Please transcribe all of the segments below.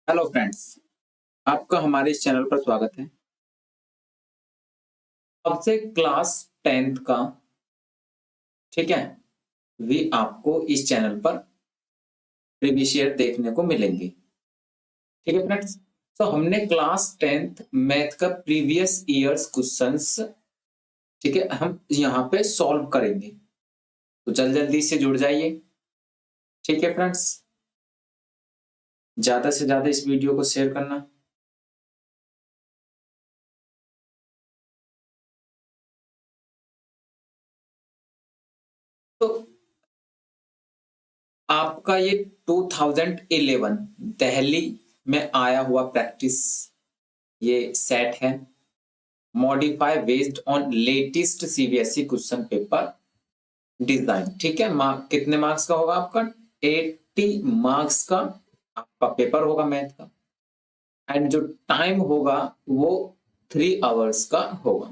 Hello friends, आपका हमारे इस चैनल पर स्वागत है। अब से क्लास 10th का, ठीक है, भी आपको इस चैनल पर प्रीवियस ईयर देखने को मिलेंगे। ठीक है फ्रेंड्स, तो हमने क्लास 10th मैथ का प्रीवियस ईयर्स क्वेश्चंस, ठीक है, हम यहाँ पे सॉल्व करेंगे। तो जल्दी जल्दी से जुड़ जाइए। ठीक है फ्रेंड्स, ज्यादा से ज्यादा इस वीडियो को शेयर करना। तो आपका ये 2011 दिल्ली में आया हुआ प्रैक्टिस ये सेट है, modify based on latest CBSE question paper design. ठीक है, कितने मार्क्स का होगा आपका? 80 मार्क्स का आपका पेपर होगा मैथ का, एंड जो टाइम होगा वो 3 आवर्स का होगा।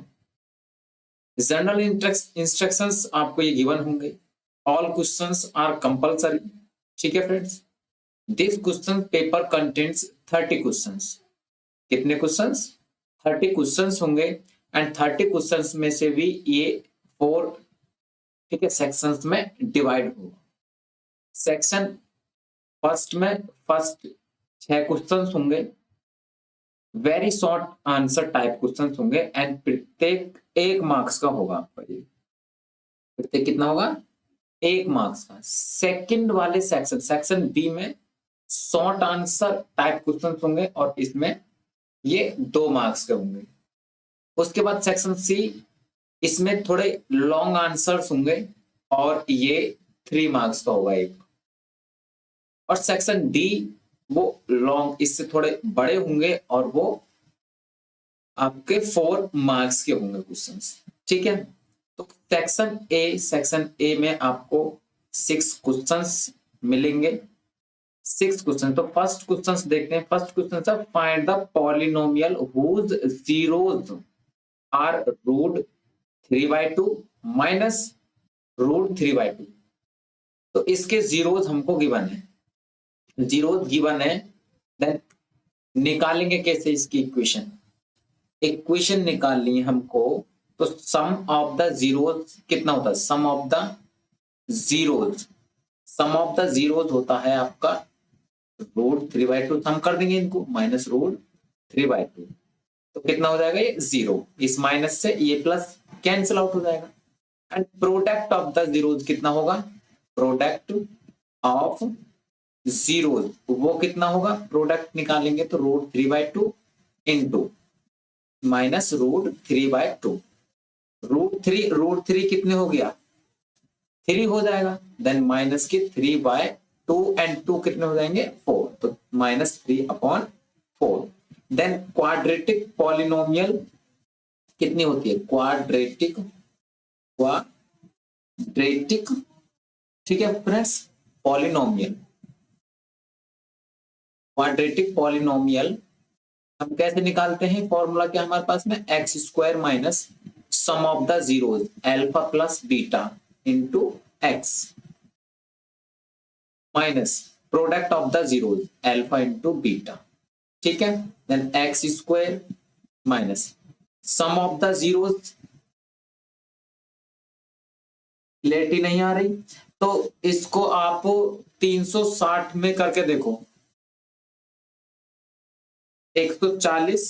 जनरल इंस्ट्रक्शंस आपको ये गिवन होंगे। All questions are compulsory. ठीक है friends, this question paper contents 30 questions. कितने क्वेश्चंस? 30 क्वेश्चंस होंगे, एंड 30 क्वेश्चंस में से भी ये 4, ठीक है, सेक्शंस में डिवाइड होगा। सेक्शन फर्स्ट में फर्स्ट 6 क्वेश्चंस होंगे, very short answer type questions होंगे, एंड प्रत्येक 1 मार्क्स का होगा आपका। ये प्रत्येक कितना होगा? 1 मार्क्स का। सेकंड वाले सेक्शन बी में शॉर्ट आंसर टाइप क्वेश्चंस होंगे, और इसमें ये 2 मार्क्स के होंगे। उसके बाद सेक्शन सी, इसमें थोड़े लॉन्ग आंसर्स होंगे, और ये 3 मार्क्स का होगा एक। और सेक्शन डी वो लॉन्ग, इससे थोड़े बड़े होंगे, और वो आपके 4 मार्क्स के होंगे क्वेश्चंस। ठीक है, तो सेक्शन ए में आपको 6 क्वेश्चंस मिलेंगे। 6 क्वेश्चन। तो फर्स्ट क्वेश्चन देखते हैं। फर्स्ट क्वेश्चन है, find the polynomial whose zeros are root 3/2 minus root 3/2। तो इसके जीरोज हमको गिवन है, जीरोज गिवन है, देन निकालेंगे कैसे इसकी इक्वेशन? इक्वेशन निकालनी है हमको। तो सम ऑफ द जीरोज कितना होता है? Sum of the zeros, sum of the zeros होता है आपका रूट 3/2। हम कर देंगे इनको, माइनस रूट 3/2। तो कितना हो जाएगा? ये 0। इस माइनस से ये प्लस कैंसिल आउट हो जाएगा। And product of the zeros कितना होगा? प्रोडक्ट ऑफ जीरोज वो कितना होगा? प्रोडक्ट निकालेंगे तो root 3/2 into minus root 3/2। Root three कितने हो गया? 3 हो जाएगा। देन माइनस के 3/2, एंड 2 कितने हो जाएंगे? 4। तो -3/4। देन क्वाड्रेटिक पॉलिनोमियल कितनी होती है? क्वाड्रेटिक, ठीक है फ्रेंड्स, पॉलिनोमियल, क्वाड्रेटिक पॉलिनोमियल हम कैसे निकालते हैं? फॉर्मूला क्या हमारे पास में? x² minus sum of the zeros alpha plus beta into x minus product of the zeros alpha into beta. ठीक है, then x² minus sum of the zeros, clarity नहीं आ रही तो इसको आप 360 में करके देखो। 140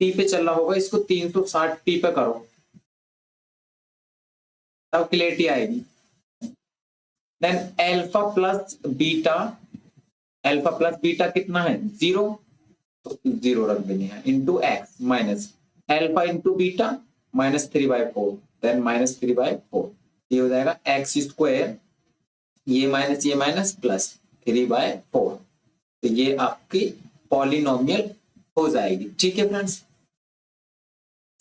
टी पे चल रहा होगा, इसको 360 टी पे करो, तब क्लैरिटी आएगी। Then alpha plus beta, alpha plus beta कितना है? 0। तो 0 रख देनी है, into x minus alpha into beta minus 3/4, then -3/4। ये हो जाएगा x², ये माइनस प्लस 3/4। तो ये आपकी पॉलिनोमियल हो जाएगी। ठीक है फ्रेंड्स,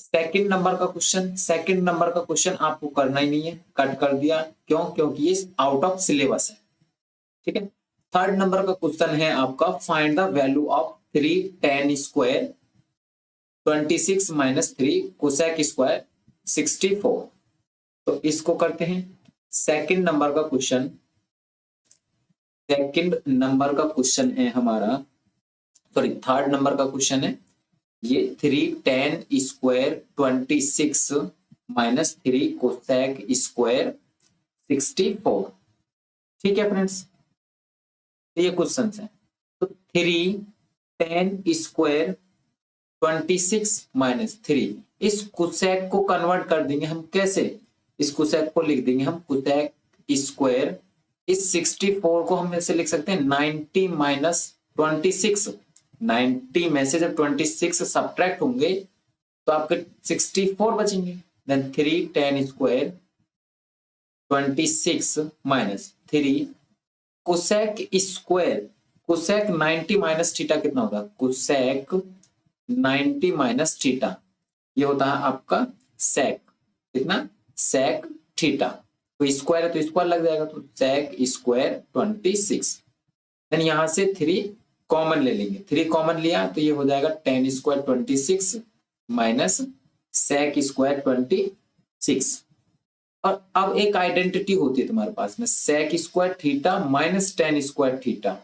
सेकंड नंबर का क्वेश्चन, सेकंड नंबर का क्वेश्चन आपको करना ही नहीं है, कट कर दिया। क्यों? क्योंकि ये आउट ऑफ सिलेबस है। ठीक है, थर्ड नंबर का क्वेश्चन है आपका, find the value of 3 tan² 26 minus 3 cosec square 64। तो इसको करते हैं। सेकंड नंबर का क्वेश्चन, सेकंड नंबर का क्वेश्चन है हमारा, सॉरी थर्ड नंबर का क्वेश्चन है ये। 3 tan² 26 माइनस 3 कोसेक स्क्वायर 64। ठीक है फ्रेंड्स, ये क्वेश्चन है। तो 3 tan² 26 माइनस 3, इस कोसेक को कन्वर्ट कर देंगे हम कैसे, इस कोसेक को लिख देंगे हम कोसेक स्क्वायर, इस 64 को हम ऐसे लिख सकते हैं 90 माइनस 26। 90 में से जब 26 सब्ट्रैक्ट होंगे तो आपके 64 बचेंगे। Then 3 tan² 26 minus 3 cosec square, cosec 90 minus theta कितना होगा, कोसेक 90 माइनस थीटा, ये होता है आपका सेक, कितना, सेक थीटा। तो स्क्वायर है तो स्क्वायर लग जाएगा, तो सेक स्क्वायर 26। देन यहां से 3 कॉमन ले लेंगे, 3 कॉमन लिया तो ये हो जाएगा tan² 26 माइनस सेक स्क्वायर 26। और अब एक आइडेंटिटी होती है तुम्हारे पास में, sec square theta minus tan² theta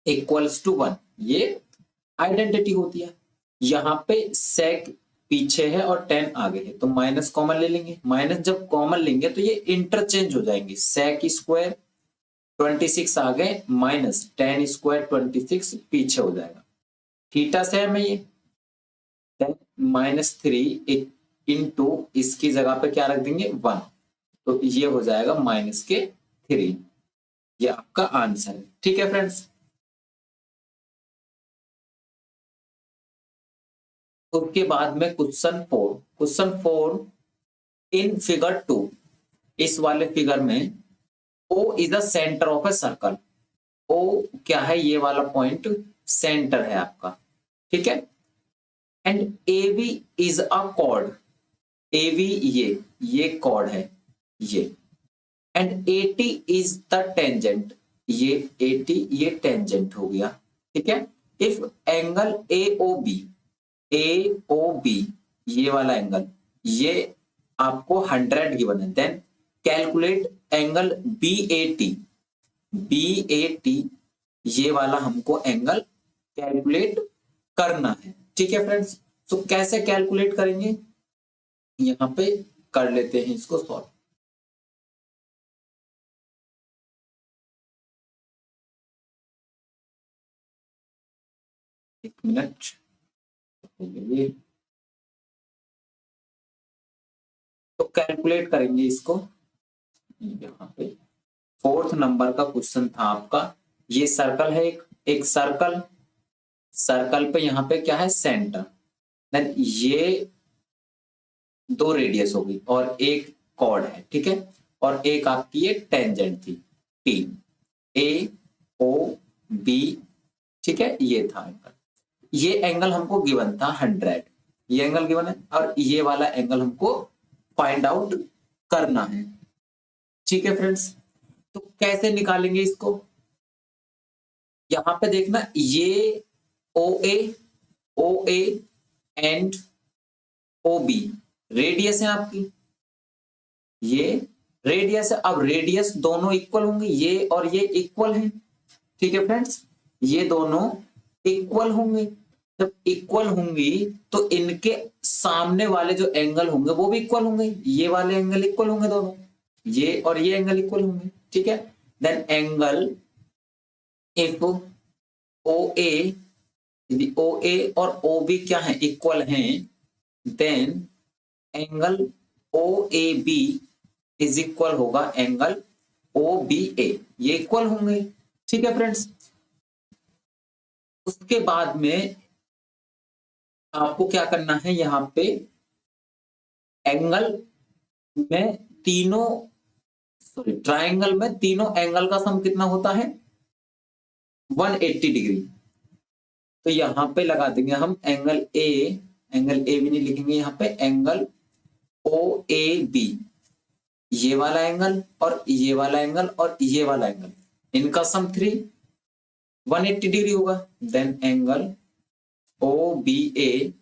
equals to 1, ये आइडेंटिटी होती है। यहाँ पे सेक पीछे है और tan आगे है, तो माइनस कॉमन ले लेंगे, माइनस जब कॉमन लेंगे तो ये इंटरचेंज हो जाएंगे, सेक स्क्वायर 26 आगे माइनस tan² 26 पीछे हो जाएगा। थीटा सेम है ये, -3 इंटू इसकी जगह पे क्या रख देंगे 1, तो ये हो जाएगा -3। ये आपका आंसर है। ठीक है फ्रेंड्स, उसके बाद में क्वेश्चन 4 इन फिगर 2, इस वाले फिगर में O is the centre of a circle. O क्या है, ये वाला पॉइंट सेंटर है आपका, ठीक है। And AB is a cord, AB ये कॉर्ड है ये। And AT is the tangent, ये AT ये टेंजेंट हो गया, ठीक है। इफ एंगल AOB ये वाला एंगल, ये आपको 100 गिवन है, देन कैलकुलेट एंगल BAT ये वाला हमको एंगल कैलकुलेट करना है। ठीक है फ्रेंड्स, तो कैसे कैलकुलेट करेंगे, यहां पे कर लेते हैं इसको सॉल्व। एक मिनट, ये तो कैलकुलेट करेंगे इसको। यहाँ पे 4th नंबर का क्वेश्चन था आपका, ये सर्कल है, एक सर्कल पे यहाँ पे क्या है, सेंटर, देन ये 2 रेडियस होगी और एक कॉर्ड है, ठीक है। और एक आपकी ये टेंजेंट थी TAOB, ठीक है, ये था एंगल। ये एंगल हमको गिवन था 100, ये एंगल गिवन है, और ये वाला एंगल हमको फाइंड आउट करना है। ठीक है फ्रेंड्स, तो कैसे निकालेंगे इसको, यहां पे देखना, ये OA एंड OB रेडियस है आपकी, ये रेडियस है। अब रेडियस दोनों इक्वल होंगे, ये और ये इक्वल है, ठीक है फ्रेंड्स, ये दोनों इक्वल होंगे। जब इक्वल होंगी तो इनके सामने वाले जो एंगल होंगे वो भी इक्वल होंगे, ये वाले एंगल इक्वल होंगे दोनों, ये और ये एंगल इक्वल होंगे, ठीक है। देन एंगल इफ OA और OB क्या है, इक्वल हैं, then angle OAB is equal होगा एंगल OBA, ये इक्वल होंगे, ठीक है फ्रेंड्स। उसके बाद में आपको क्या करना है, यहां पे एंगल में तीनों, सॉरी ट्राइंगल में तीनों एंगल का सम कितना होता है, 180 डिग्री। तो यहां पे लगा देंगे हम एंगल A भी नहीं लिखेंगे, यहां पे एंगल OAB, ये वाला एंगल और ये वाला एंगल और ये वाला एंगल, इनका सम 180 डिग्री होगा। Then angle OBA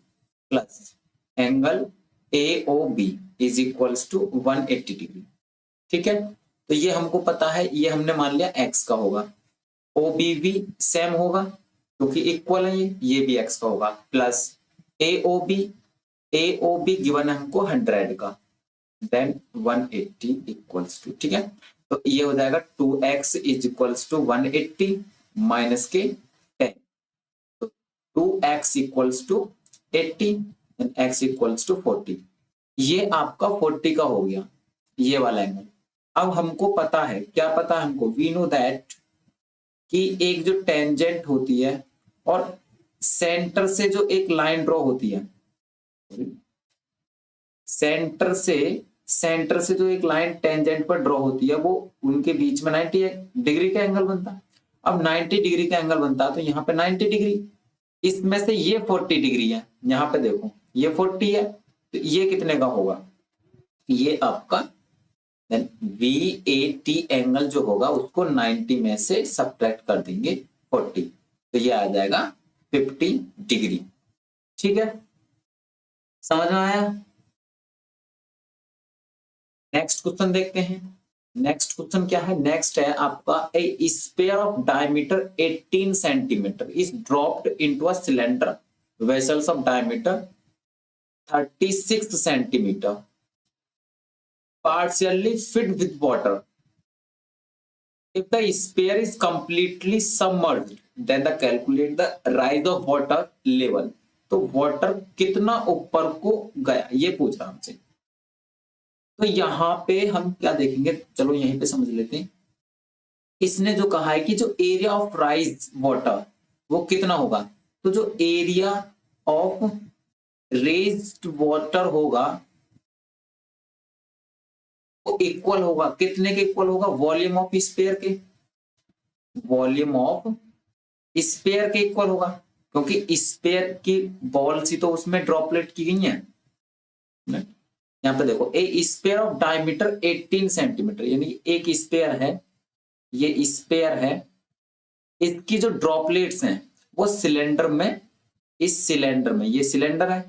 plus angle AOB is equals to 180 degree, ठीक है। तो ये हमको पता है, ये हमने मान लिया x का होगा। OB भी सेम होगा क्योंकि इक्वल है, ये भी x का होगा, प्लस AOB गिवन है हमको 100 का, देन 180 इक्वल्स टू, ठीक है। तो ये हो जाएगा 2x is equals to 180 minus के 10, तो 2x equals to 80 and x equals to 40। ये आपका 40 का हो गया, ये वाला एंगल। अब हमको पता है, क्या पता है हमको, वी नो दैट कि एक जो टेंजेंट होती है और सेंटर से जो एक लाइन ड्रॉ होती है, सेंटर से जो एक लाइन टेंजेंट पर ड्रॉ होती है, वो उनके बीच में 90 डिग्री का एंगल बनता है। अब 90 डिग्री का एंगल बनता है तो यहाँ पे 90 डिग्री, इसमें से ये 40 डिग्री है, यहाँ पे देखो ये 40 है, तो ये कितने का होगा, ये आपका VAT एंगल जो होगा उसको 90 में से सब्ट्रैक्ट कर देंगे 40, तो ये आ जाएगा 50 डिग्री। ठीक है, समझ में आया। नेक्स्ट क्वेश्चन देखते हैं। नेक्स्ट क्वेश्चन क्या है, नेक्स्ट है आपका a sphere of diameter 18 centimetre is dropped into a cylinder vessels of diameter 36 centimetre partially filled with water. If the sphere is completely submerged, then the calculate the rise of water level. तो water कितना ऊपर को गया, ये पूछ रहा हमसे। तो यहां पे हम क्या देखेंगे, चलो यहीं पे समझ लेते हैं। इसने जो कहा है कि जो एरिया ऑफ राइज वाटर वो कितना होगा, तो जो एरिया ऑफ रेज्ड वाटर होगा वो इक्वल होगा, कितने के इक्वल होगा, वॉल्यूम ऑफ स्पेयर के, वॉल्यूम ऑफ स्पेयर के इक्वल होगा, क्योंकि स्पेयर की बॉल सी तो उसमें ड्रॉपलेट की गई है। यहां पे देखो ए स्पेयर ऑफ डायमीटर 18 सेंटीमीटर, यानी एक स्पेयर है, ये स्पेयर है, इसकी जो ड्रॉपलेट्स हैं वो सिलेंडर में, इस सिलेंडर में, ये सिलेंडर है,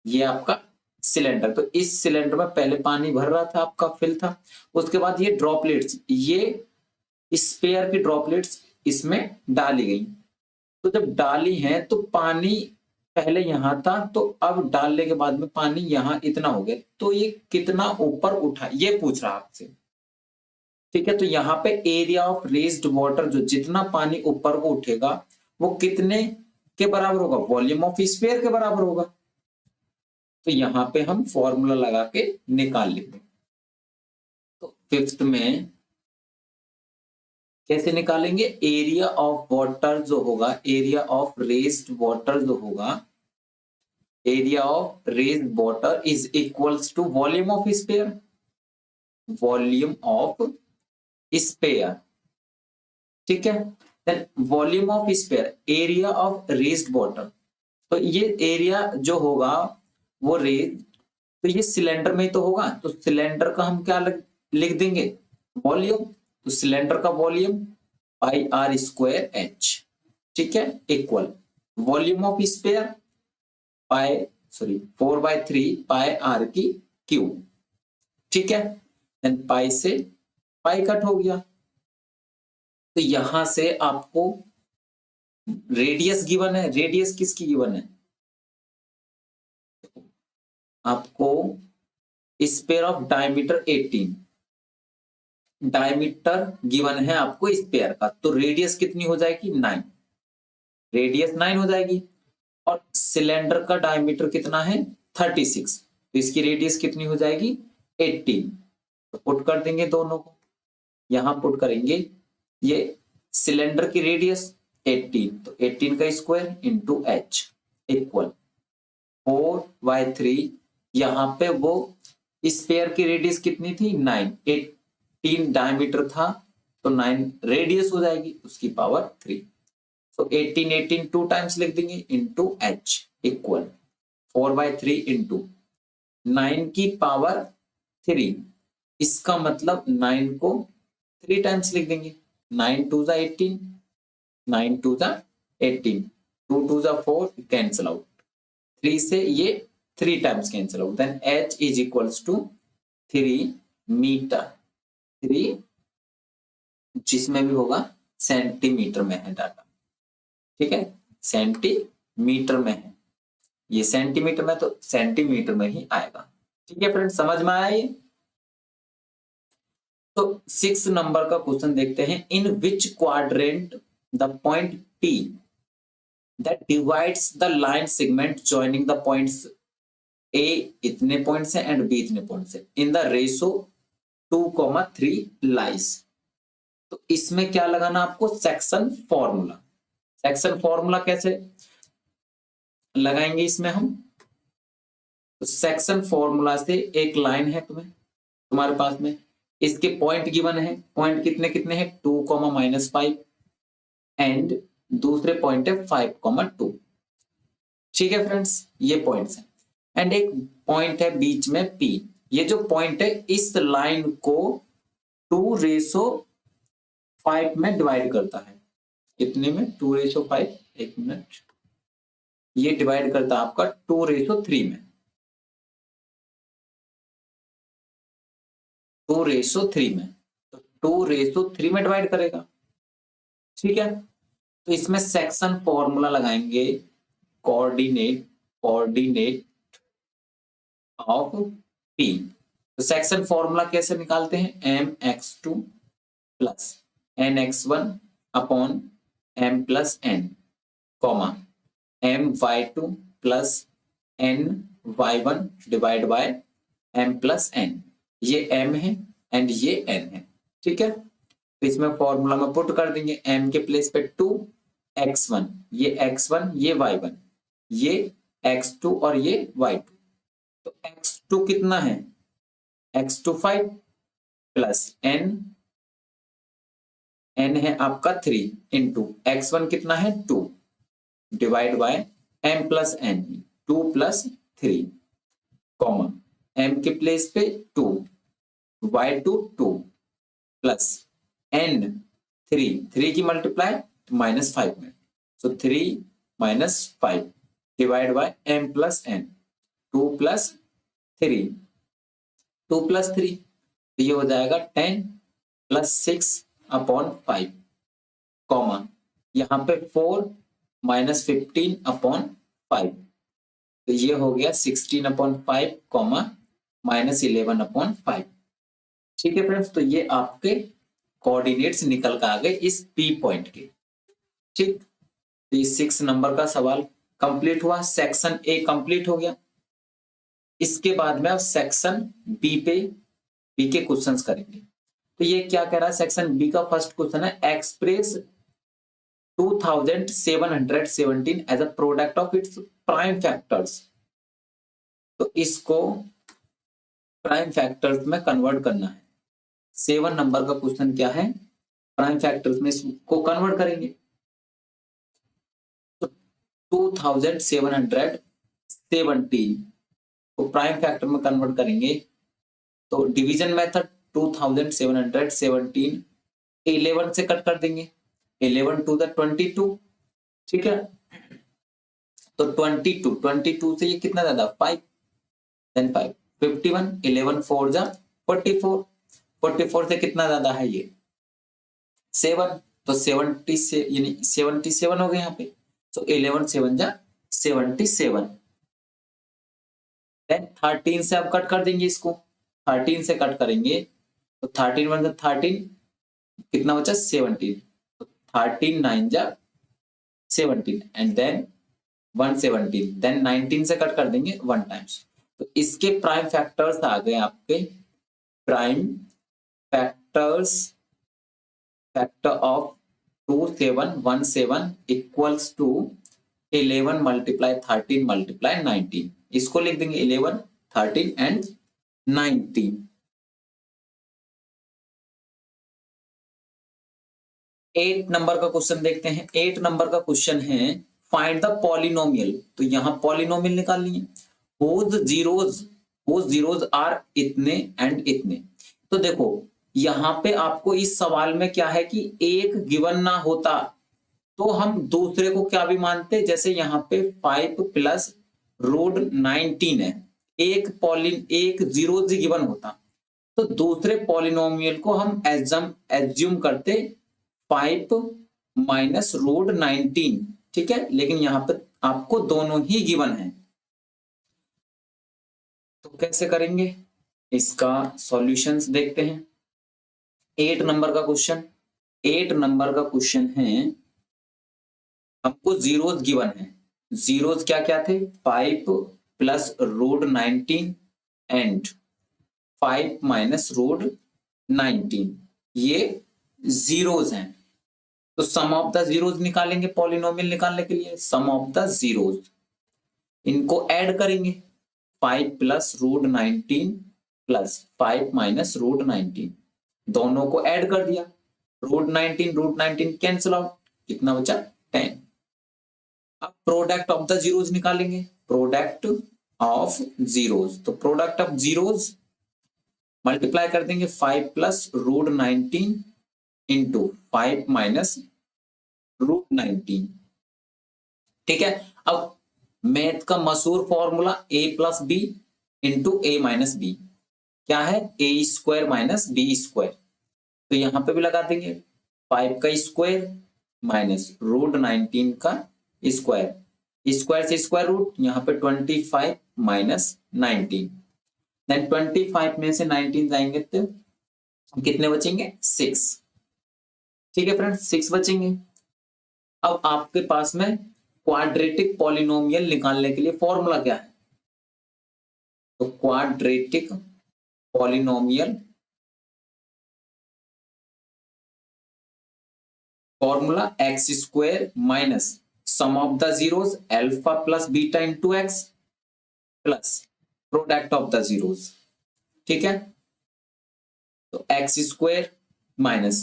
ये आपका सिलेंडर, तो इस सिलेंडर में पहले पानी भर रहा था, आपका फिल था, उसके बाद ये ड्रॉपलेट्स, ये स्पेयर की ड्रॉपलेट्स इसमें डाली गई। तो जब डाली हैं तो पानी पहले यहां था, तो अब डालने के बाद में पानी यहां इतना हो गया, तो ये कितना ऊपर उठा, ये पूछ रहा आपसे। ठीक है, तो यहाँ पे एरिया ऑफ रेज्ड वाटर, जो जितना पानी ऊपर को उठेगा वो कितने के बराबर होगा, वॉल्यूम ऑफ स्पेयर के बराबर होगा। तो यहां पे हम फॉर्मूला लगा के निकाल लेंगे। तो फिफ्थ में कैसे निकालेंगे, एरिया ऑफ वाटर जो होगा, एरिया ऑफ रेज्ड वाटर जो होगा, area of raised water is equals to volume of sphere, volume of sphere. ठीक है, then volume of sphere, area of raised water, तो ये एरिया जो होगा वो रेज, तो ये सिलेंडर में ही तो होगा, तो सिलेंडर का हम क्या लिख देंगे, वॉल्यूम, तो सिलेंडर का volume pi r square h, ठीक है, equal volume of sphere pi 4/3 pi r की क्यू। ठीक है, देन पाई से पाई कट हो गया, तो यहां से आपको रेडियस गिवन है, रेडियस किसकी गिवन है, आपको spare of diameter 18, diameter given है आपको स्पेयर का, तो रेडियस कितनी हो जाएगी 9, रेडियस 9 हो जाएगी, और सिलेंडर का डायमीटर कितना है 36, तो इसकी रेडियस कितनी हो जाएगी 18। तो पुट कर देंगे दोनों को, यहां पुट करेंगे, ये सिलेंडर की रेडियस 18, तो 18 का स्क्वायर इंटू एच इक्वल 4/3, यहां पे वो स्पेयर की रेडियस कितनी थी 9, 18 डायमीटर था, तो 9 रेडियस हो जाएगी, उसकी पावर 3, तो 18 टू टाइम्स लिख देंगे इंटू एच इक्वल 4/3 इंटू 9 की पावर 3, इसका मतलब 9 को 3 टाइम्स लिख देंगे, 9 2 जा 18, 9 2 जा 18, 2 2 जा 4, कैंसिल आउट, 3 से ये 3 times cancel out, then h is equals to 3 metre. 3 जिसमें भी होगा सेंटीमीटर में है डाटा, ठीक है, सेंटीमीटर में है, ये सेंटीमीटर में तो सेंटीमीटर में ही आएगा। ठीक है फ्रेंड, समझ में आया ये? तो 6 नंबर का क्वेश्चन देखते हैं। In which quadrant the point P that divides the line segment joining the points A इतने पॉइंट्स हैं एंड B इतने पॉइंट्स हैं इन द रेशो 2,3 लाइज। तो इसमें क्या लगाना आपको? Section formula. सेक्शन फॉर्मूला कैसे लगाएंगे इसमें हम? तो सेक्शन फॉर्मूला से एक लाइन है तुम्हारे पास में, इसके पॉइंट गिवन है, पॉइंट कितने कितने हैं? 2,-5 एंड दूसरे पॉइंट है 5,2। ठीक है फ्रेंड्स, ये पॉइंट्स हैं एंड एक पॉइंट है बीच में P। ये जो पॉइंट है इस लाइन को 2:5 में डिवाइड करता है। कितने में? 2:5। एक मिनट, ये डिवाइड करता है आपका 2:3 में, 2:3 में, तो 2:3 में डिवाइड करेगा। ठीक है, तो इसमें सेक्शन फॉर्मूला लगाएंगे, कोऑर्डिनेट ऑफ P। तो सेक्शन फॉर्मूला कैसे निकालते हैं? mx2 plus nx1 upon m plus n, comma my2 plus ny1 divide by m plus n। ये m है एंड ये n है। ठीक है, तो इसमें फॉर्मूला में पुट कर देंगे, m के प्लेस पे 2x1, ये x1, ये y1, ये x2 और ये y2। तो x2 कितना है? x2 5 प्लस n है आपका 3 इंटू x1 कितना है? 2 divide by m plus n, 2 plus 3, comma m के प्लेस पे 2, y2 2 प्लस n 3 की मल्टीप्लाई -5 में, सो 3 - 5 divide by m plus n, 2 plus 3, तो ये हो जाएगा 10 प्लस 6 अपॉन 5, कॉमा यहाँ पे 4 - 15 अपॉन 5, तो ये हो गया 16 अपॉन 5, कॉमा -11 अपॉन 5। ठीक है फ्रेंड्स, तो ये आपके कोऑर्डिनेट्स निकल कर आ गए इस P पॉइंट के। ठीक, तो ये 6 नंबर का सवाल कंप्लीट हुआ, सेक्शन A कंप्लीट हो गया। इसके बाद में अब सेक्शन B के क्वेश्चंस करेंगे। तो ये क्या कह रहा है? सेक्शन B का फर्स्ट क्वेश्चन है, express 2717 as a product of its prime factors. तो इसको प्राइम फैक्टर्स में कन्वर्ट करना है। 7 नंबर का क्वेश्चन क्या है? प्राइम फैक्टर्स में इसको कन्वर्ट करेंगे। तो 2717 को प्राइम फैक्टर में कन्वर्ट करेंगे तो डिवीजन मेथड 2717 11 से कट कर देंगे, 11 to the 22। ठीक है, तो 22 से ये कितना ज्यादा? 5, देन 5 51, 11 4 जा 44, 44 से कितना ज्यादा है? ये 7, तो 70 से यानी 77 हो गए यहाँ पे, तो 11 7 जा 77। देन 13 से आप कट कर देंगे इसको, 13 से कट करेंगे तो 13 1 13, कितना बचा? 17, तो 13 9 जा 17 एंड देन 117, देन 19 से कट कर देंगे 1 टाइम्स। तो इसके प्राइम फैक्टर्स आ गए आपके, prime factors, factor of 2717 equals to 11 multiply 13 multiply 19। इसको लिख देंगे 11 13 एंड 19। एट नंबर का क्वेश्चन देखते हैं। 8 नंबर का क्वेश्चन है, फाइंड द पॉलिनोमियल। तो यहां पॉलिनोमियल निकालनी है, whose zeros आर इतने एंड इतने। तो देखो यहां पे आपको इस सवाल में क्या है कि एक गिवन ना होता तो हम दूसरे को क्या भी मानते, जैसे यहाँ पे 5 प्लस रूट 19 है, एक जीरो गिवन होता तो दूसरे पॉलिनोमियल को हम एज्यूम करते 5 माइनस रूट 19, ठीक है, लेकिन यहां पर आपको दोनों ही गिवन है, तो कैसे करेंगे? इसका सॉल्यूशंस देखते हैं। 8 नंबर का क्वेश्चन, 8 नंबर का क्वेश्चन है, हमको जीरोस गिवन है। जीरोस क्या क्या थे? 5 plus root 19 and 5 minus root 19, ये जीरोस हैं। तो सम ऑफ द जीरोस निकालेंगे पॉलिनोमियल निकालने के लिए, सम ऑफ द जीरोस, इनको ऐड करेंगे। 5 plus root 19 plus 5 minus root 19, दोनों को ऐड कर दिया। रूट 19 कैंसिल आउट, कितना बचा? 10। अब प्रोडक्ट ऑफ द जीरोस निकालेंगे, प्रोडक्ट ऑफ जीरोस, तो प्रोडक्ट ऑफ जीरोस मल्टीप्लाई कर देंगे 5 plus root 19 into 5 minus root 19, ठीक है। अब मैथ का मशहूर formula a plus b into a minus b, क्या है? A square minus b square, तो यहां पे भी लगा देंगे 5 का स्क्वायर माइनस रूट 19 का स्क्वायर, स्क्वायर से स्क्वायर रूट, यहाँ पे 25 माइनस 19, देन 25 में से 19 जाएंगे तो कितने बचेंगे? 6, ठीक है फ्रेंड्स, 6 बचेंगे। अब आपके पास में क्वाड्रेटिक पॉलिनोमियल निकालने के लिए फॉर्मूला क्या है? तो quadratic polynomial formula x square minus sum of the zeros alpha plus beta into x plus product of the zeros, ठीक है। तो x square minus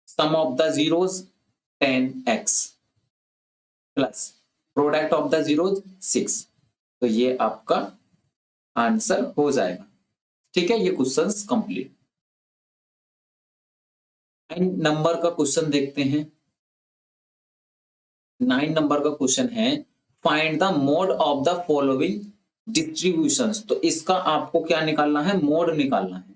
sum of the zeros 10x plus product of the zeros 6, तो ये आपका answer हो जाएगा, ठीक है। ये क्वेश्चंस कंप्लीट। 9 नंबर का क्वेश्चन देखते हैं। 9 नंबर का क्वेश्चन है, find the mode of the following distributions, तो इसका आपको क्या निकालना है? मोड निकालना है।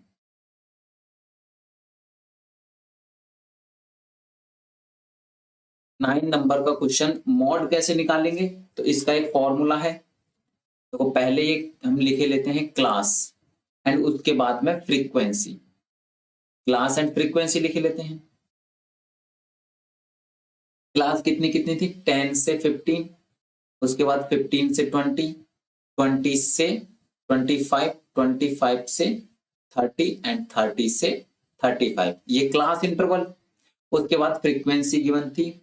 नाइन नंबर का क्वेश्चन, मोड कैसे निकालेंगे? तो इसका एक फॉर्मूला है, तो पहले ये हम लिखे लेते हैं क्लास एंड उसके बाद में फ्रीक्वेंसी, क्लास एंड फ्रीक्वेंसी लिखे लेते हैं। क्लास कितनी कितनी थी? 10 से 15, उसके बाद 15 से 20, 20 से 25, 25 से 30 एंड 30 से 35, ये क्लास इंटरवल। उसके बाद फ्रीक्वेंसी गिवन थी,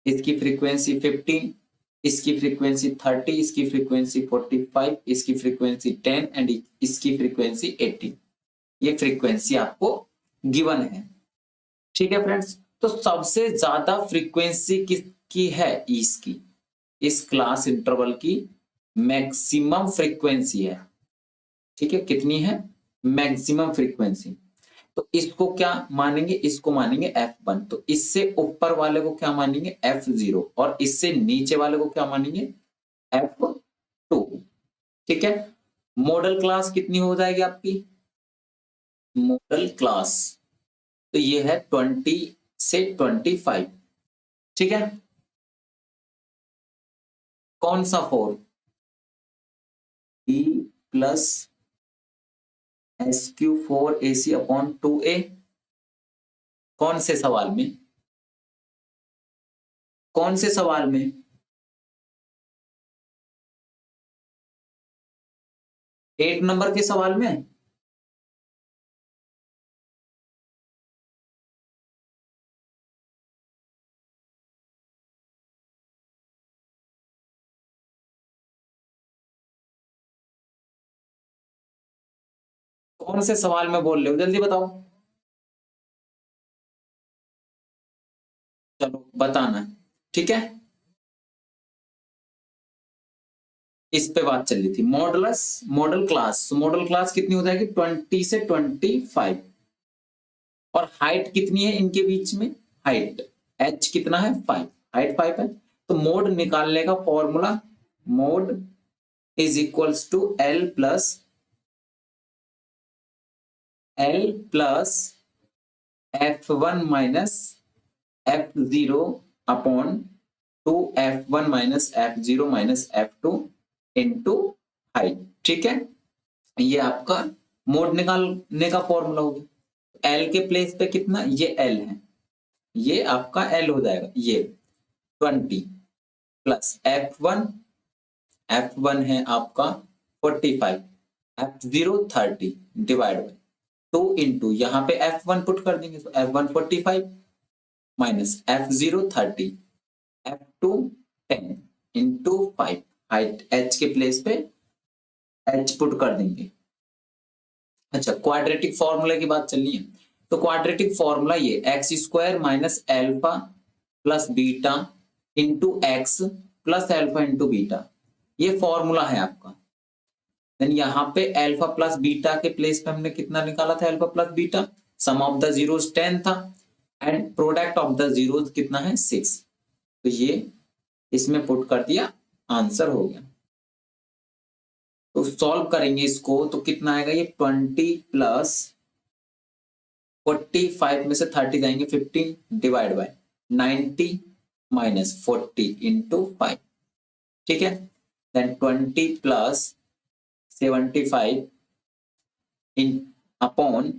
इसकी फ्रीक्वेंसी 15, इसकी फ्रीक्वेंसी 30, इसकी फ्रीक्वेंसी 45, इसकी फ्रीक्वेंसी 10 एंड इसकी फ्रीक्वेंसी 18, ये फ्रीक्वेंसी आपको गिवन है, ठीक है फ्रेंड्स। तो सबसे ज्यादा फ्रीक्वेंसी किसकी है? इसकी, इस क्लास इंटरवल की मैक्सिमम फ्रीक्वेंसी है, ठीक है। कितनी है? Maximum frequency. तो इसको क्या मानेंगे? इसको मानेंगे f1, तो इससे ऊपर वाले को क्या मानेंगे? f0, और इससे नीचे वाले को क्या मानेंगे? f2, ठीक है। मॉडल क्लास कितनी हो जाएगी आपकी? मॉडल क्लास तो ये है 20 से 25, ठीक है। कौन सा 4? e plus SQ4AC upon 2A, कौन से सवाल में? कौन से सवाल में? एट नंबर के सवाल में। कौन से सवाल में बोल रहे हो? जल्दी बताओ, चलो बताना, ठीक है। इस पे बात चल रही थी, modals modal class. Modal class कितनी हो जाएगी? 20 से 25, और हाइट कितनी है इनके बीच में? हाइट h कितना है? 5, हाइट 5 है। तो मोड निकालने का formula, mode is equals to L plus l plus F1 minus F0 upon 2F1 minus F0 minus F2 into height. ठीक है, ये आपका मोड निकालने का फॉर्मूला हो गया। एल के प्लेस पे कितना, ये एल है, ये आपका एल हो जाएगा, ये 20 प्लस F1 है आपका 45, F0 30 डिवाइड बाई 2 इंटू यहाँ पे F1 पुट कर देंगे तो F1 45 minus F0 30, F2 10 into 5, height h के प्लेस पे h पुट कर देंगे। अच्छा, क्वाड्रेटिक फॉर्मूला की बात चल रही है, तो क्वाड्रेटिक फॉर्मूला ये x square minus alpha plus beta into x plus alpha into beta, ये फॉर्मूला है आपका। देन यहाँ पे अल्फा प्लस बीटा के प्लेस पे हमने कितना निकाला था, alpha plus beta, sum of the zeros 10 था and product of the zeros कितना है 6, तो ये इसमें पुट कर दिया, आंसर हो गया। तो सॉल्व करेंगे इसको तो कितना आएगा, ये 20 प्लस 45 में से 30 जाएंगे 15 डिवाइड बाय 90 माइनस 40 इंटू 5। ठीक है, देन 20 प्लस 75 इन अपॉन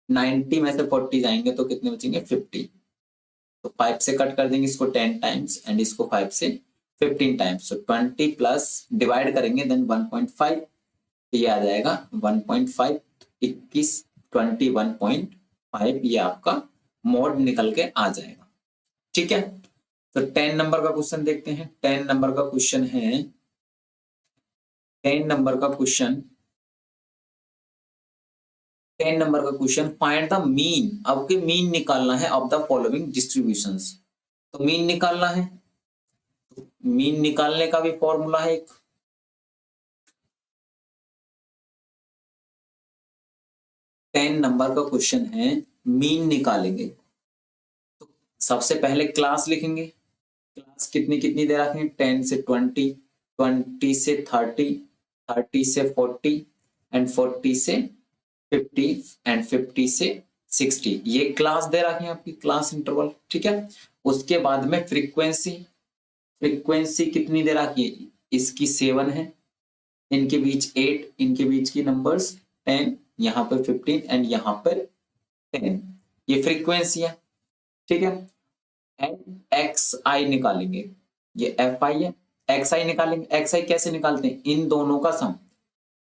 90 में से 40 जाएंगे तो कितने बचेंगे 50, तो 5 से कट कर देंगे इसको 10 टाइम्स एंड इसको 5 से 15 टाइम्स, तो 20 प्लस डिवाइड करेंगे देन 1.5, ये आ जाएगा 1.5, 21 21.5, ये आपका मोड निकल के आ जाएगा। ठीक है, तो 10 नंबर का क्वेश्चन देखते हैं। 10 नंबर का क्वेश्चन है, 10 नंबर का क्वेश्चन, 10 नंबर का क्वेश्चन, फाइंड द मीन, आपके मीन निकालना है ऑफ द फॉलोइंग डिस्ट्रीब्यूशंस। तो मीन निकालना है, तो मीन निकालने का भी फॉर्मूला है एक, टेन नंबर का क्वेश्चन है, मीन निकालेंगे। तो सबसे पहले क्लास लिखेंगे, क्लास कितनी कितनी दे रखी है, 10 से 20, 20 से 30, 30 से 40 एंड 40 से 50 एंड 50 से 60, ये क्लास दे रखी है आपकी, क्लास इंटरवल। ठीक है, उसके बाद में फ्रीक्वेंसी, फ्रीक्वेंसी कितनी दे रखी है, इसकी 7 है, इनके बीच 8, इनके बीच की नंबर्स 10, यहाँ पर 15 एंड यहाँ पर 10, ये फ्रीक्वेंसी है। ठीक है, एंड एक्स आई निकालेंगे, ये एफ आई है, एक्स आई निकालेंगे। एक्स आई कैसे निकालते हैं, इन दोनों का सम,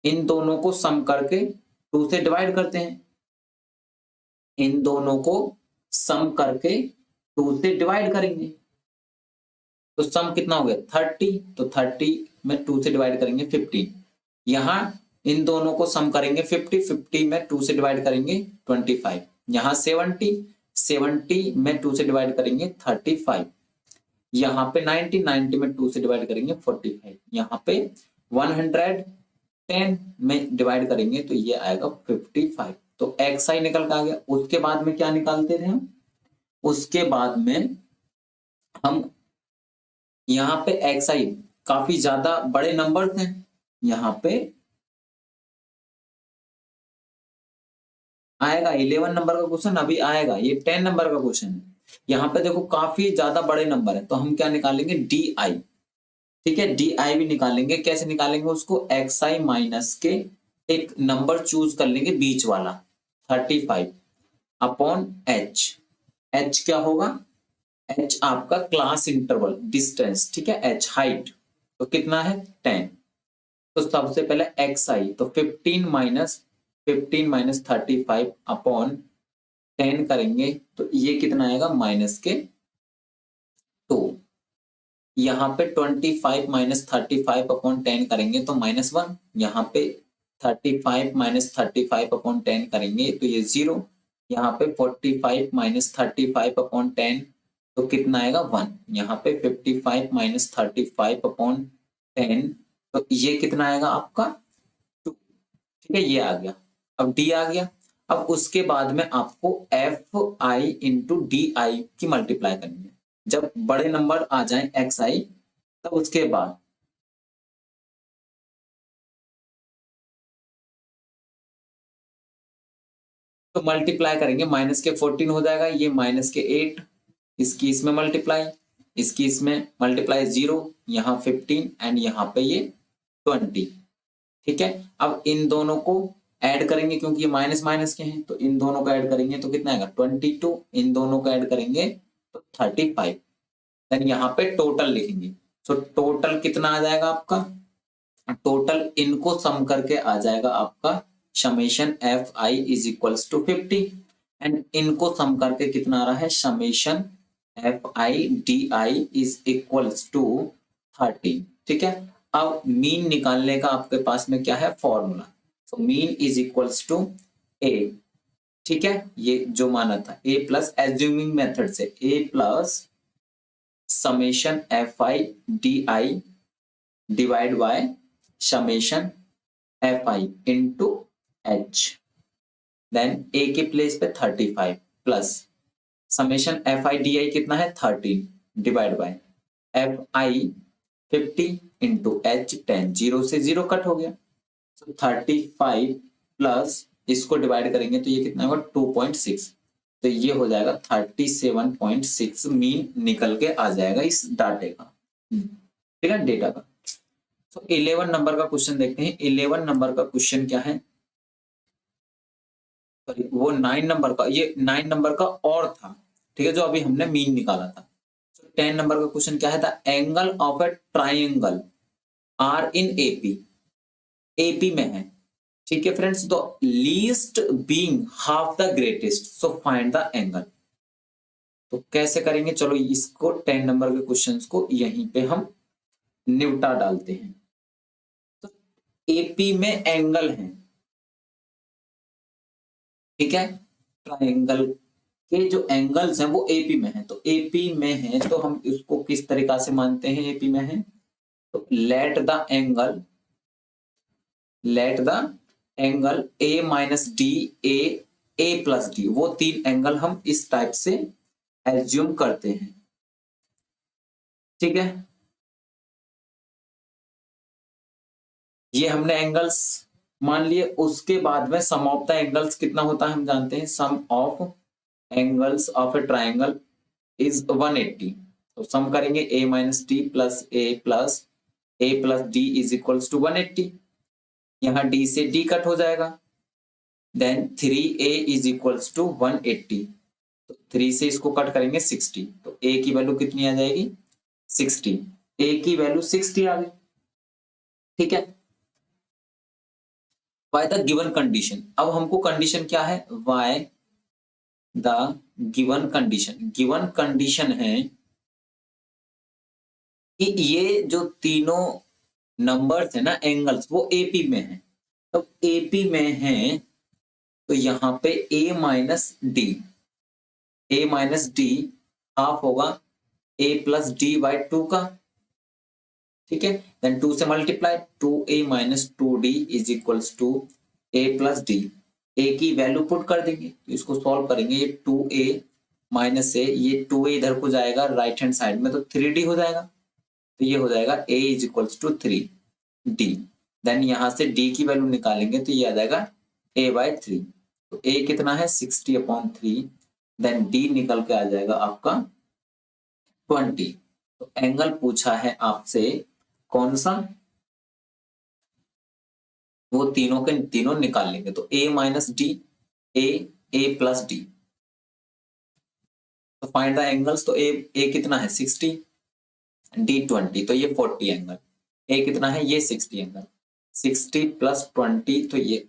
इन दोनों को सम करके 2 से डिवाइड करते हैं, इन दोनों को सम करके 2 से डिवाइड करेंगे, तो सम कितना हो गया 30, तो 30 में 2 से डिवाइड करेंगे 15, यहाँ इन दोनों को सम करेंगे 50, 50 में 2 से डिवाइड करेंगे 25, यहाँ 70, 70 में 2 से डिवाइड करेंगे 35, यहाँ पे 90, 90 में 2 से डिवाइड करेंगे 45, यहाँ पे 110 में डिवाइड करेंगे तो ये आएगा 55, तो एक्स आई निकल के आ गया। उसके बाद में क्या निकालते थे हम, उसके बाद में हम यहाँ पे एक्स आई, काफी ज्यादा बड़े नंबर हैं, यहाँ पे आएगा 11 नंबर का क्वेश्चन अभी आएगा, ये 10 नंबर का क्वेश्चन है। यहाँ पे देखो काफी ज्यादा बड़े नंबर है, तो हम क्या निकालेंगे डी आई। ठीक है, डी आई भी निकालेंगे, कैसे निकालेंगे उसको, एक्स आई माइनस के एक नंबर चूज कर लेंगे बीच वाला 35 अपॉन एच, एच क्या होगा, एच आपका क्लास इंटरवल डिस्टेंस। ठीक है, एच हाइट, तो कितना है 10, तो सबसे पहले एक्स आई, तो 15 माइनस 35 अपॉन 10 करेंगे तो ये कितना आएगा माइनस के 2, यहाँ पे 25 माइनस 35 अपॉन 10 करेंगे तो -1, यहाँ पे 35 माइनस 35 अपॉन 10 करेंगे तो ये 0, यहाँ पे 45 माइनस 35 अपॉन 10 तो कितना आएगा 1, यहाँ पे 55 माइनस 35 अपॉन 10 तो ये कितना आएगा आपका 2। ठीक है, ये आ गया, अब डी आ गया। अब उसके बाद में आपको F i into D I की मल्टीप्लाई करनी है, जब बड़े नंबर आ जाए एक्स आई तब उसके बाद तो मल्टीप्लाई करेंगे, माइनस के 14 हो जाएगा, ये माइनस के 8, इसकी इसमें मल्टीप्लाई, इसकी इसमें मल्टीप्लाई 0, यहाँ 15 एंड यहाँ पे ये 20। ठीक है, अब इन दोनों को ऐड करेंगे क्योंकि ये माइनस माइनस के हैं, तो इन दोनों को ऐड करेंगे तो कितना आएगा 22, इन दोनों को ऐड करेंगे तो 35। देन यहाँ पे टोटल लिखेंगे, सो टोटल कितना आ जाएगा आपका, टोटल इनको सम करके आ जाएगा आपका summation f i is equals to 50 and इनको सम करके कितना आ रहा है, summation f i d i is equals to 30। ठीक है, अब मीन निकालने का आपके पास में क्या है formula, so mean is equals to a. ठीक है, ये जो माना था ए प्लस एज्यूमिंग मेथड से a plus summation f i d i divide by summation f i into h, then a के प्लेस पे 35 plus summation f i d i कितना है 13 divide by f i 50 into h 10, 0 से 0 cut हो गया, तो 35 plus इसको divide करेंगे तो ये कितना होगा 2.6, तो ये हो जाएगा 37.6 मीन निकल के आ जाएगा इस डाटे का। ठीक है, डेटा का। तो 11 नंबर का क्वेश्चन देखते हैं। 11 नंबर का क्वेश्चन क्या है, वो 9 नंबर का, ये 9 नंबर का और था। ठीक है, जो अभी हमने मीन निकाला था। 10 नंबर का क्वेश्चन क्या है, the angle of a triangle are in AP, AP में है। ठीक है फ्रेंड्स, तो least being half the greatest, so find the angle. तो कैसे करेंगे, चलो इसको 10 नंबर के क्वेश्चंस को यहीं पे हम निपटा डालते हैं। तो एपी में एंगल है, ठीक है, ट्राइंगल के जो एंगल्स हैं वो एपी में है, तो एपी में है तो हम इसको किस तरीका से मानते हैं एपी में है, तो let the angle A minus D A plus D, वो 3 एंगल हम इस टाइप से एज्यूम करते हैं। ठीक है, ये हमने एंगल्स मान लिए। उसके बाद में सम ऑफ द एंगल्स कितना होता है हम जानते हैं, sum of angles of a triangle is 180, तो सम करेंगे a minus d plus a plus d is equals to 180, यहाँ d से d कट हो जाएगा, then 3a is equals to 180, तो 3 से इसको कट करेंगे 60, तो a की वैल्यू कितनी आ जाएगी 60, a की वैल्यू 60 आ गई। ठीक है, बाय द गिवन कंडीशन, अब हमको कंडीशन क्या है, बाय द गिवन कंडीशन है कि ये जो तीनों नंबर्स है ना एंगल्स, वो एपी में है। तो एपी में है तो यहाँ पे a माइनस डी हाफ होगा a प्लस डी बाई 2 का। ठीक है, देन 2 से multiply, 2a minus 2d is equals to a plus d, a की वैल्यू पुट कर देंगे, तो इसको सॉल्व करेंगे, ये 2a माइनस a, ये 2a इधर को जाएगा राइट हैंड साइड में, तो 3d हो जाएगा, तो ये हो जाएगा a is equals to 3d, then यहां से d की वैल्यू निकालेंगे तो ये आ जाएगा a बाई 3, तो a कितना है 60/3, देन d निकल के आ जाएगा आपका 20। तो एंगल पूछा है आपसे कौन सा, वो तीनों के तीनों निकाल लेंगे, तो a minus D, a plus D, तो फाइंड द एंगल्स, तो a कितना है 60, d 20, तो ये 40 एंगल, a कितना है ये 60 एंगल, 60 प्लस 20, तो ये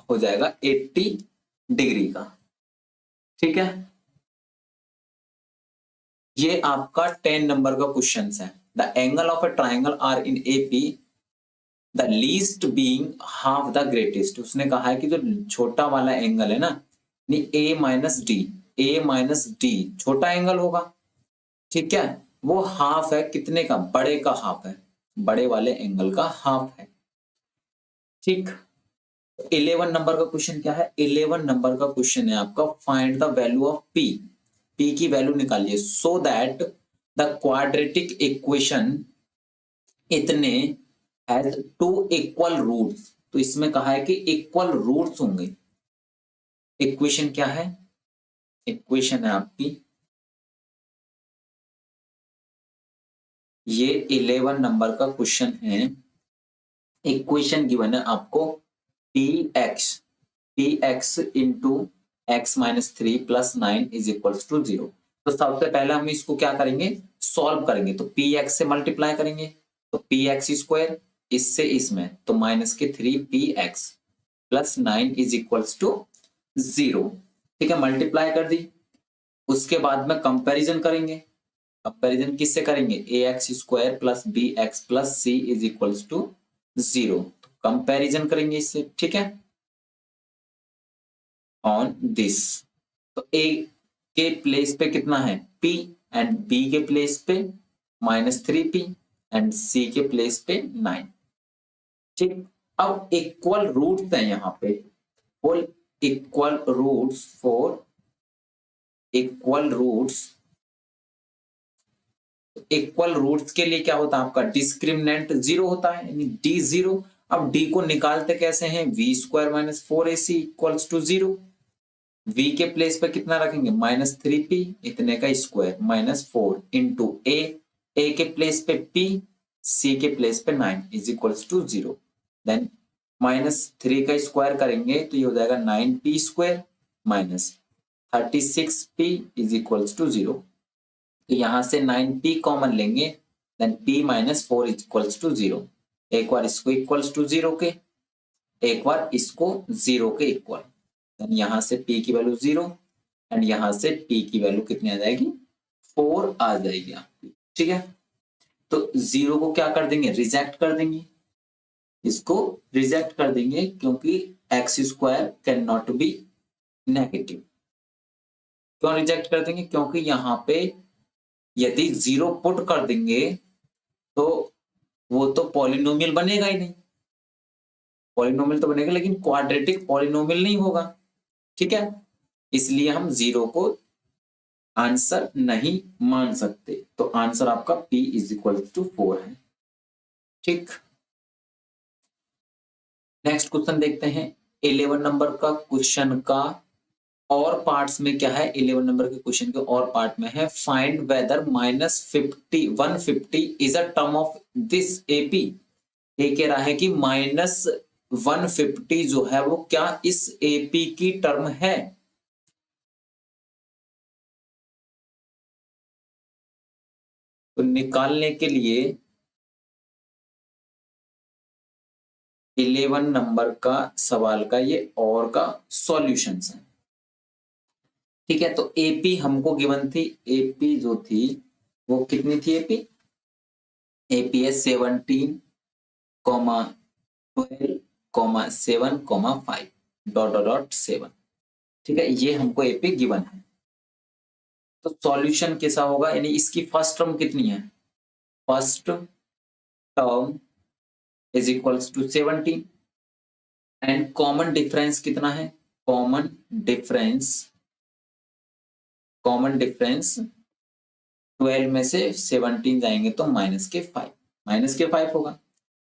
हो जाएगा 80 डिग्री का। ठीक है, ये आपका 10 नंबर का क्वेश्चन है। The angle of a triangle are in AP, the least being half the greatest, उसने कहा है कि जो छोटा वाला एंगल है ना, a माइनस डी छोटा एंगल होगा, ठीक है, वो हाफ है कितने का, बड़े का हाफ है, बड़े वाले एंगल का हाफ है। ठीक, 11 नंबर का क्वेश्चन क्या है, 11 नंबर का क्वेश्चन है आपका find the value of p की वैल्यू निकालिए, so that the quadratic equation इतने हैज 2 इक्वल रूट्स, तो इसमें कहा है कि इक्वल रूट्स होंगे, इक्वेशन क्या है, इक्वेशन है आपकी ये 11 नंबर का क्वेश्चन है। इक्वेशन गिवन है आपको px into x minus 3 plus 9 is equals to 0। तो सबसे पहले हम इसको क्या करेंगे, सॉल्व करेंगे। तो px से मल्टीप्लाई करेंगे तो px स्क्वायर, इससे इसमें तो माइनस के 3px plus 9 is equals to 0। ठीक है, मल्टीप्लाई कर दी। उसके बाद में कंपैरिजन करेंगे। कंपैरिजन किससे करेंगे, a x square plus b x plus c is equals to 0। Comparison करेंगे इससे, ठीक है, ऑन दिस। तो ए के प्लेस पे कितना है p एंड b के प्लेस पे माइनस 3p एंड c के प्लेस पे 9। ठीक, अब इक्वल रूट्स है यहाँ पे, full equal roots for equal roots. Equal roots के लिए क्या होता है आपका, डिस्क्रिमिनेंट 0 होता है, यानी d 0। अब d को निकालते कैसे हैं, v square minus 4ac equals to 0। v के प्लेस पे कितना रखेंगे, माइनस 3p इतने का स्क्वायर माइनस 4 इंटू a के प्लेस पे p, c के प्लेस पे 9 is equals to 0। Then minus 3 का स्क्वायर करेंगे तो ये हो जाएगा 9p square minus 36p is equals to 0। तो यहां से 9p कॉमन लेंगे, then p minus 4 equals to 0। एक बार इसको इक्वल्स टू 0 के, एक बार इसको 0 के इक्वल। देन यहां से p की वैल्यू 0 एंड यहां से p की वैल्यू कितनी आ जाएगी, 4 आ जाएगी आपकी। ठीक है, तो 0 को क्या कर देंगे, रिजेक्ट कर देंगे, इसको रिजेक्ट कर देंगे क्योंकि x square can not be negative. क्यों रिजेक्ट कर देंगे, क्योंकि यहाँ पे यदि 0 पुट कर देंगे तो वो तो पॉलिनोमियल बनेगा ही नहीं। पॉलिनोमियल तो बनेगा लेकिन क्वाड्रेटिक पॉलिनोमियल नहीं होगा। ठीक है, इसलिए हम 0 को आंसर नहीं मान सकते। तो आंसर आपका p इज इक्वल टू 4 है। ठीक, नेक्स्ट क्वेश्चन देखते हैं। 11 नंबर का क्वेश्चन का और पार्ट्स में क्या है, 11 नंबर के क्वेश्चन के और पार्ट में है, find weather minus 150 is a term of this AP. ये कह रहा है कि माइनस 150 जो है वो क्या इस एपी की टर्म है। तो निकालने के लिए 11 नंबर का सवाल का ये और का सॉल्यूशन है। ठीक है, तो एपी हमको गिवन थी, एपी जो थी वो कितनी थी, एपी है 17, 12, 7, 5 डॉट डॉट 7। ठीक है, ये हमको एपी गिवन है। तो सॉल्यूशन कैसा होगा, यानी इसकी फर्स्ट टर्म कितनी है, first term is equals to 17 and common difference कितना है, कॉमन डिफरेंस 12 में से 17 जाएंगे तो माइनस के 5 होगा।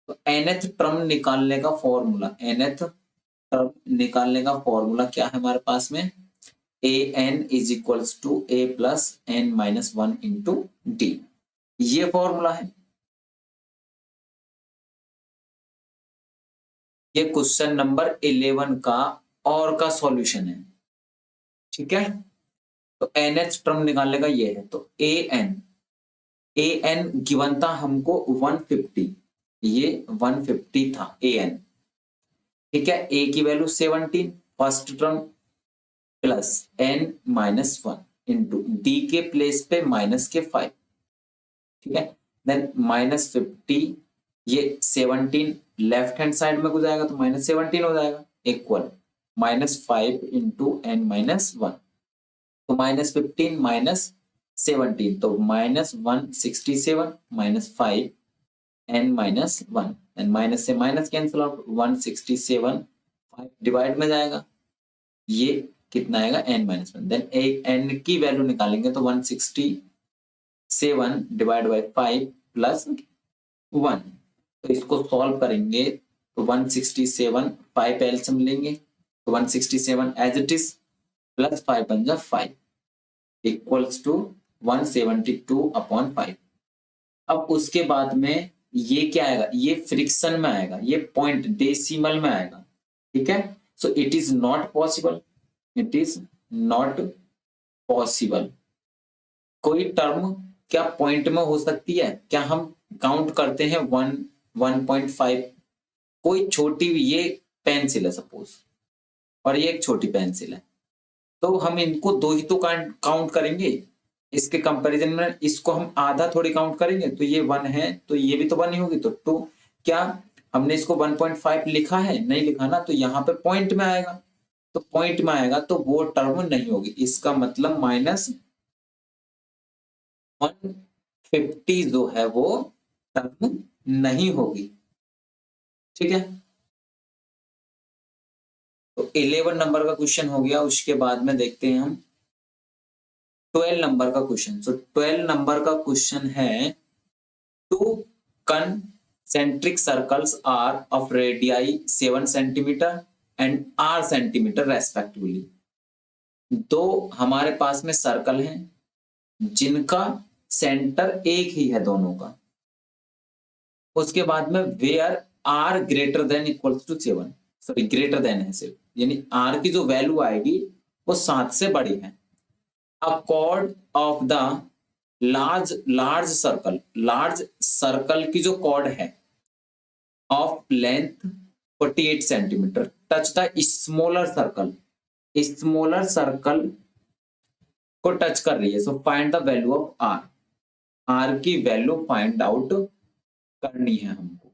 तो nth टर्म निकालने का फॉर्मूला, nth टर्म निकालने का फॉर्मूला क्या है हमारे पास में, an is equals to a plus n minus 1 into d, ये फॉर्मूला है। ये क्वेश्चन नंबर 11 का और का सॉल्यूशन है। ठीक है, तो nth टर्म निकालने का ये है, तो an गिवन था हमको 150, ये 150 था an। ठीक है, a की value 17 first term plus n minus 1 into D के प्लेस पे माइनस के 5। ठीक है, देन माइनस 50, ये 17 लेफ्ट हैंड साइड में हो जाएगा तो माइनस 17 हो जाएगा, equal minus 5 into n minus 1। तो माइनस 15 माइनस 17 तो minus 167 minus 5 n minus 1 and minus से माइनस कैंसिल आउट, 167 5 डिवाइड में जाएगा, ये कितना आएगा n माइनस 1। देन एक n की वैल्यू निकालेंगे तो 167 डिवाइड बाई 5 प्लस 1। तो इसको सॉल्व करेंगे तो 167 5 एलसीएम लेंगे तो 167 एज इट इज प्लस 5 बन जा 5 इक्वल्स टू 172/5। अब उसके बाद में ये क्या आएगा, ये फ्रिक्शन में आएगा, ये पॉइंट डेसिमल में आएगा, ठीक है। So it is not possible, it is not possible. कोई टर्म क्या पॉइंट में हो सकती है, क्या हम काउंट करते हैं 1.5, कोई छोटी, ये पेंसिल है सपोज और ये एक छोटी पेंसिल है, तो हम इनको दो ही तो काउंट करेंगे, इसके कंपैरिजन में इसको हम आधा थोड़ी काउंट करेंगे। तो ये 1 है तो ये भी तो 1 ही होगी, तो 2, क्या हमने इसको 1.5 लिखा है, नहीं लिखा ना, तो यहाँ पे पॉइंट में आएगा, तो पॉइंट में आएगा तो वो टर्म नहीं होगी, इसका मतलब -150 जो है वो टर्म नहीं होगी, ठीक है। तो 11 नंबर का क्वेश्चन हो गया। उसके बाद में देखते हैं हम 12 नंबर का क्वेश्चन। सो 12 नंबर का क्वेश्चन है, two concentric circles are of radii 7 centimetre and r centimetre respectively. दो हमारे पास में सर्कल हैं जिनका सेंटर एक ही है दोनों का। उसके बाद में where are greater than equals to 7, sorry greater than है सिर्फ, यानी आर की जो वैल्यू आएगी वो 7 से बड़ी है। A chord of the large circle की जो कॉर्ड है of length 48 centimetre touch the smaller circle को टच कर रही है। So find the value of r, r की वैल्यू फाइंड आउट करनी है हमको।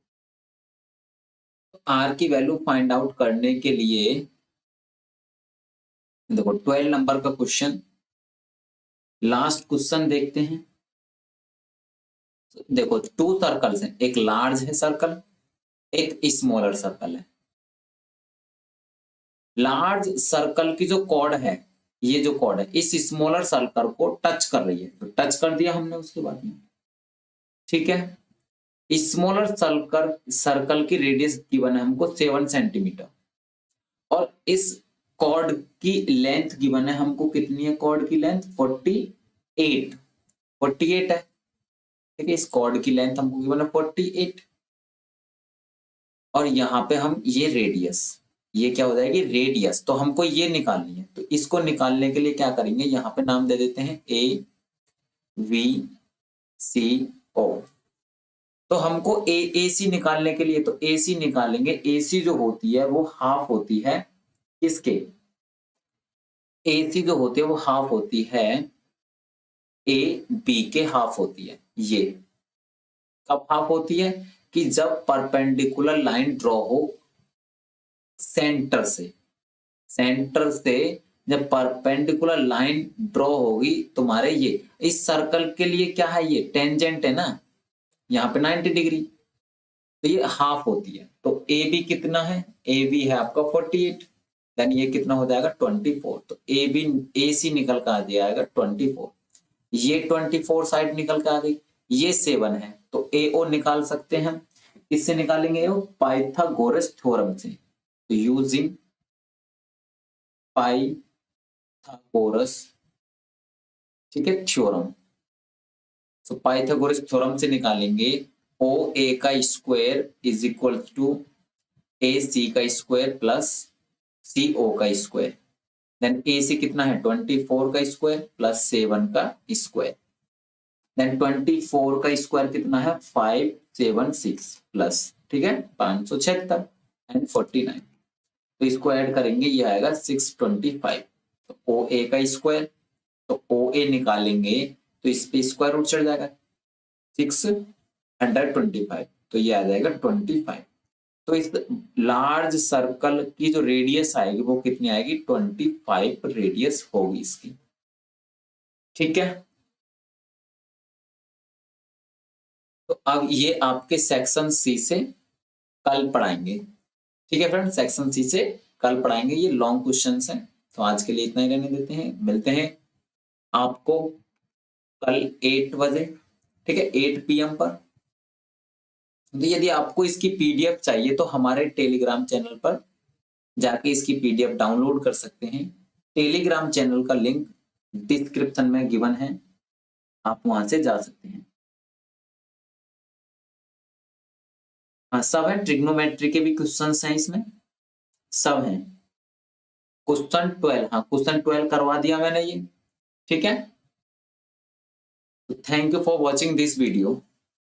आर की वैल्यू फाइंड आउट करने के लिए देखो 12 नंबर का क्वेश्चन, लास्ट क्वेश्चन देखते हैं। देखो 2 सर्कल्स हैं, एक लार्ज है सर्कल, एक स्मॉलर सर्कल है। लार्ज सर्कल की जो कॉर्ड है, ये जो कॉर्ड है इस स्मॉलर सर्कल को टच कर रही है, तो टच कर दिया हमने उसके बाद में, ठीक है। स्मॉलर सर्कल की रेडियस गिवन है हमको 7 सेंटीमीटर और इस कॉर्ड की लेंथ गिवन है हमको, कितनी है कॉर्ड की लेंथ 48 है, ठीक है। इस कॉर्ड की लेंथ हमको गिवन है 48 और यहाँ पे हम ये रेडियस, ये क्या हो जाएगी रेडियस, तो हमको ये निकालनी है। तो इसको निकालने के लिए क्या करेंगे, यहाँ पे नाम दे देते हैं AVCO। तो हमको AC निकालने के लिए, तो AC निकालेंगे, AC जो होती है वो हाफ होती है किसके, AC जो होती है वो हाफ होती है AB के हाफ होती है। ये कब हाफ होती है, कि जब परपेंडिकुलर लाइन ड्रॉ हो सेंटर से जब परपेंडिकुलर लाइन ड्रॉ होगी तुम्हारे, ये इस सर्कल के लिए क्या है, ये टेंजेंट है ना, यहाँ पे 90 डिग्री, तो ये हाफ होती है। तो AB कितना है, AB है आपका 48, देन ये कितना हो जाएगा 24, तो AC निकल कर आ जाएगा 24, ये 24 साइड निकल के आ गई, ये 7 है, तो AO निकाल सकते हैं हम। किससे निकालेंगे, पाइथागोरस थ्योरम से। तो यूजिंग पाइथागोरस, ठीक है, थ्योरम। तो पाइथागोरस थ्योरम से निकालेंगे OA का square is equal to AC का स्क्वायर प्लस CO का स्क्वायर, देन AC कितना है 24 का स्क्वायर प्लस 7 का स्क्वायर, देन 24 का स्क्वायर कितना है 576 प्लस, ठीक है 576 एंड 49, तो इसको ऐड करेंगे ये आएगा 625। तो OA का स्क्वायर, तो OA निकालेंगे तो इस पे स्क्वायर रूट चढ़ जाएगा 625, तो ये आ जाएगा 25। तो इस लार्ज सर्कल की जो रेडियस आएगी वो कितनी आएगी 25 रेडियस होगी इसकी, ठीक है। तो अब ये आपके सेक्शन सी से कल पढ़ाएंगे, ठीक है फ्रेंड, सेक्शन सी से कल पढ़ाएंगे, ये लॉन्ग क्वेश्चंस हैं। तो आज के लिए इतना ही रहने देते हैं, मिलते हैं आपको कल 8 बजे, ठीक है 8 PM पर। तो यदि आपको इसकी PDF चाहिए तो हमारे टेलीग्राम चैनल पर जाके इसकी PDF डाउनलोड कर सकते हैं। टेलीग्राम चैनल का लिंक डिस्क्रिप्शन में गिवन है, आप वहां से जा सकते हैं। हाँ सब है, ट्रिग्नोमेट्री के भी क्वेश्चंस हैं इसमें, सब हैं। क्वेश्चन 12, हाँ क्वेश्चन 12 करवा दिया मैंने ये, ठीक है। Thank you for watching this video.